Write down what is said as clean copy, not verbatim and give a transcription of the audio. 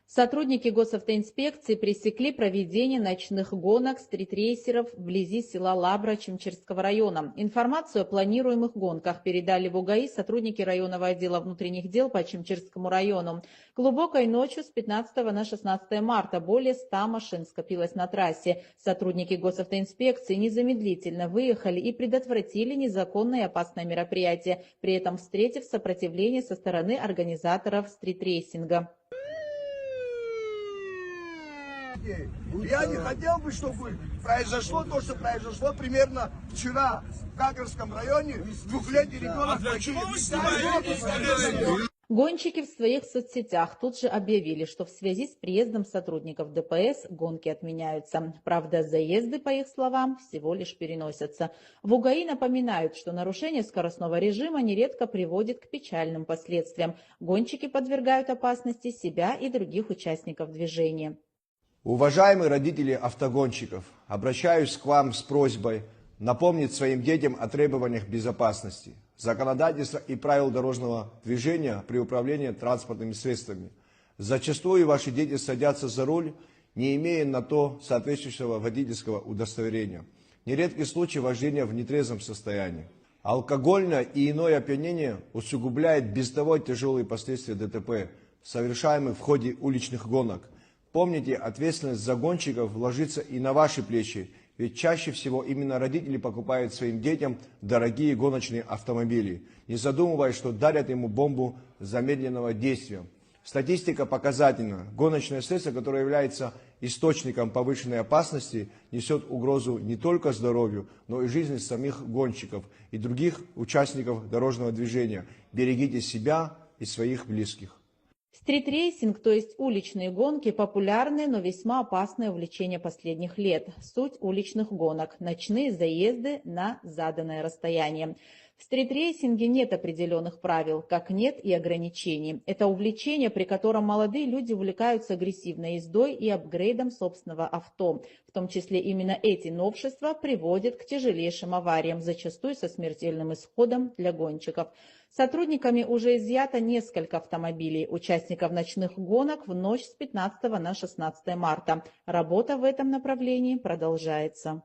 Сотрудники госавтоинспекции пресекли проведение ночных гонок стритрейсеров вблизи села Лабра Чемчерского района. Информацию о планируемых гонках передали в УГАИ сотрудники районного отдела внутренних дел по Чемчерскому району. Глубокой ночью с 15 на 16 марта более 100 машин скопилось на трассе. Сотрудники госавтоинспекции незамедлительно выехали и предотвратили незаконное и опасное мероприятие, при этом встретив сопротивление со стороны организаторов стритрейсинга. Я не хотел бы, чтобы произошло то, что произошло примерно вчера в Гагарском районе. Двухлетний ребенок Гонщики в своих соцсетях тут же объявили, что в связи с приездом сотрудников ДПС гонки отменяются. Правда, заезды, по их словам, всего лишь переносятся. В УГАИ напоминают, что нарушение скоростного режима нередко приводит к печальным последствиям. Гонщики подвергают опасности себя и других участников движения. Уважаемые родители автогонщиков, обращаюсь к вам с просьбой напомнить своим детям о требованиях безопасности, законодательства и правил дорожного движения при управлении транспортными средствами. Зачастую ваши дети садятся за руль, не имея на то соответствующего водительского удостоверения. Нередкий случай вождения в нетрезвом состоянии. Алкогольное и иное опьянение усугубляет без того тяжелые последствия ДТП, совершаемых в ходе уличных гонок. Помните, ответственность за гонщиков ложится и на ваши плечи, ведь чаще всего именно родители покупают своим детям дорогие гоночные автомобили, не задумываясь, что дарят ему бомбу замедленного действия. Статистика показательна. Гоночное средство, которое является источником повышенной опасности, несет угрозу не только здоровью, но и жизни самих гонщиков и других участников дорожного движения. Берегите себя и своих близких. Стритрейсинг, то есть уличные гонки, популярное, но весьма опасное увлечение последних лет. Суть уличных гонок – ночные заезды на заданное расстояние. В стритрейсинге нет определенных правил, как нет и ограничений. Это увлечение, при котором молодые люди увлекаются агрессивной ездой и апгрейдом собственного авто. В том числе именно эти новшества приводят к тяжелейшим авариям, зачастую со смертельным исходом для гонщиков. Сотрудниками уже изъято несколько автомобилей участников ночных гонок в ночь с 15 на 16 марта. Работа в этом направлении продолжается.